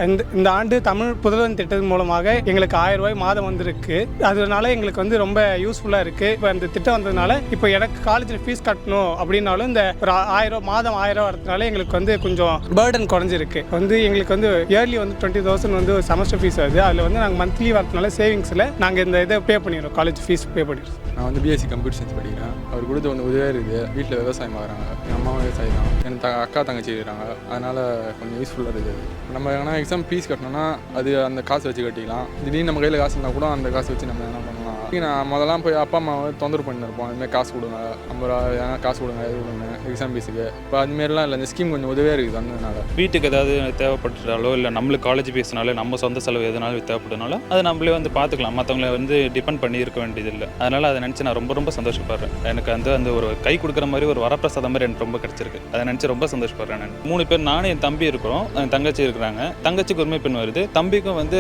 இந்த ஆண்டு தமிழ் புதல்வன் திட்டத்தின் மூலமாக எங்களுக்கு 1000 ரூபாய் மாதம் வந்திருக்கு. அதனால எங்களுக்கு வந்து ரொம்ப யூஸ்ஃபுல்லாக இருக்குது. இப்போ இந்த திட்டம் வந்ததுனால இப்போ எனக்கு காலேஜில் ஃபீஸ் கட்டணும் அப்படின்னாலும் இந்த ஒரு 1000 மாதம் 1000 வரதுனால எங்களுக்கு வந்து கொஞ்சம் பேர்டன் குறைஞ்சிருக்கு. வந்து எங்களுக்கு வந்து இயர்லி வந்து 20,000 வந்து செமஸ்டர் ஃபீஸ் வருது. அதில் வந்து நாங்கள் மந்த்லி வரதுனால சேவிங்ஸில் நாங்கள் இந்த இதை பே பண்ணிடுறோம், காலேஜ் ஃபீஸ் பே பண்ணிடுறோம். நான் வந்து பிஎஸ்சி கம்ப்யூட்டர் சயின்ஸ் படிக்கிறேன். அவர் கொடுத்த ஒன்று உதவியாக இருக்குது. வீட்டில் விவசாயம் பார்க்குறாங்க, எங்கள் அம்மாவும் விவசாயம் தான், எனக்கு அக்கா தங்கச்சி இருக்கிறாங்க. அதனால் கொஞ்சம் யூஸ்ஃபுல்லாக இருக்குது. நம்ம எங்கன்னா எக்ஸாம் ஃபீஸ் கட்டணும்னா அது அந்த காசு வச்சு கட்டிக்கலாம். திடீர்னு நம்ம கையில் காசு இருந்தால் கூட அந்த காசு வச்சு நம்ம என்ன பண்ணலாம். நான் முதல்லாம் போய் அப்பா அம்மாவை தொந்தரவு பண்ணிருப்போம், இதுமாதிரி காசு கொடுங்க, 50 ரூபா காசு கொடுங்க, இது கொடுங்க எக்ஸாம் ஃபீஸுக்கு. இப்போ அதுமாரிலாம் இல்லை, இந்த ஸ்கீம் கொஞ்சம் உதவியாக இருக்குது. வந்ததுனால வீட்டுக்கு ஏதாவது தேவைப்பட்டாலோ இல்லை நம்மளுக்கு காலேஜ் ஃபீஸ்னால நம்ம சொந்த செலவு எதனாலும் தேவைப்படுனாலும் அதை நம்மளே வந்து பார்த்துக்கலாம். மற்றவங்களை வந்து டிபெண்ட் பண்ணி இருக்க வேண்டியதில்லை. அதனால் அதை நினச்சி நான் ரொம்ப சந்தோஷப்படுறேன். எனக்கு அந்த ஒரு கை கொடுக்குற மாதிரி ஒரு வரப்பிரசாதம் மாதிரி எனக்கு ரொம்ப கிடச்சிருக்கு. அதை நினச்சி ரொம்ப சந்தோஷப்படுறேன். நான் 3 பேர், நானும் என் தம்பி இருக்கிறோம், என் தங்கச்சி இருக்கிறாங்க. தங்கச்சிக்கு உரிமை பெண் வருது, தம்பிக்கும் வந்து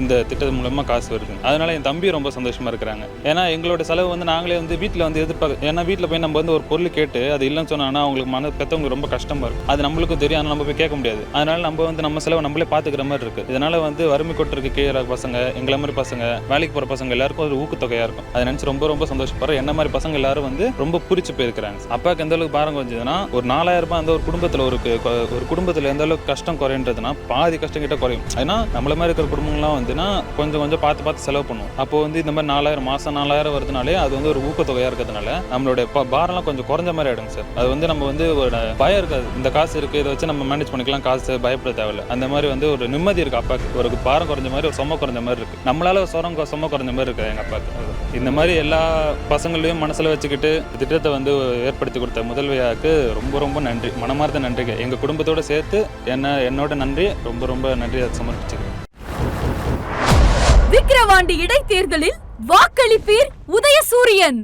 இந்த திட்டத்தின் மூலமாக காசு வருது. அதனால் என் தம்பி ரொம்ப சந்தோஷமாக இருக்கிறாங்க. ஏன்னா எங்களோட செலவு வந்து நாங்களே வந்து வீட்டில் வந்து எதிர்பார்க்க, ஏன்னா வீட்டில் போய் நம்ம வந்து ஒரு பொருள் கேட்டு அது இல்லைன்னு சொன்னோன்னா அவங்களுக்கு பெற்றவங்களுக்கு ரொம்ப கஷ்டமாக இருக்கும். அது நம்மளுக்கும் தெரியும், ஆனால் நம்ம போய் கேட்க முடியாது. அதனால நம்ம வந்து நம்ம செலவை நம்மளே பார்த்துக்கிற மாதிரி இருக்குது. இதனால் வந்து வறுமை கோட்டிற்கு கீழே பசங்க, எங்களை மாதிரி பசங்க, வேலைக்கு போகிற பசங்க எல்லாருக்கும் ஒரு ஊக்கத்தொகையாக இருக்கும். அதை நினச்சி ரொம்ப சந்தோஷப்படுறேன். என்ன மாதிரி பசங்க எல்லாரும் வந்து ரொம்ப பிடிச்சி போயிருக்கிறாங்க. அப்பாவுக்கு எந்த அளவுக்கு பாரம் கொஞ்சதுன்னா, ஒரு 4000 ரூபாய் அந்த ஒரு குடும்பத்தில் ஒரு குடும்பத்தில் எந்த அளவுக்கு கஷ்டம் குறைன்றதுன்னா பாதி கஷ்டம் கிட்ட குறையும். ஏன்னா நம்மள மாதிரி இருக்கிற குடும்பங்கள்லாம் வந்துன்னா கொஞ்சம் பார்த்து செலவு பண்ணுவோம். அப்போ வந்து இந்த மாதிரி 4000 மாதம் 4000 வருதுனாலே அது வந்து ஒரு ஊக்கத்தொகையாக இருக்கிறதுனால நம்மளுடைய பாரம்லாம் கொஞ்சம் குறைஞ்ச மாதிரி ஆகிடுங்க சார். அது வந்து நம்ம வந்து ஒரு பயம் இருக்காது, இந்த காசு இருக்குது, இதை வச்சு நம்ம மேனேஜ் பண்ணிக்கலாம், காசு பயப்பட தேவையில்லை. அந்த மாதிரி வந்து ஒரு நிம்மதி இருக்குது அப்பாவுக்கு. ஒரு பாரம் குறைஞ்ச மாதிரி, ஒரு சொம்ம குறைஞ்ச மாதிரி இருக்குது. நம்மளால சொம்ம குறைஞ்ச மாதிரி இருக்குது எங்கள் அப்பாவுக்கு. இந்த மாதிரி எல்லா பசங்களையும் மனசில் வச்சுக்கிட்டு திட்டத்தை வந்து ஏற்படுத்தி கொடுத்த முதல்வையாவுக்கு ரொம்ப நன்றி, மனமார்ந்த நன்றிங்க. எங்கள் குடும்பத்தோடு சேர்த்து என்னோட நன்றி ரொம்ப நன்றி அதை சமர்ப்பிச்சுக்கிறேன். விக்கிரவாண்டி இடைத்தேர்தலில் வாக்களிப்பீர் உதயசூரியன்.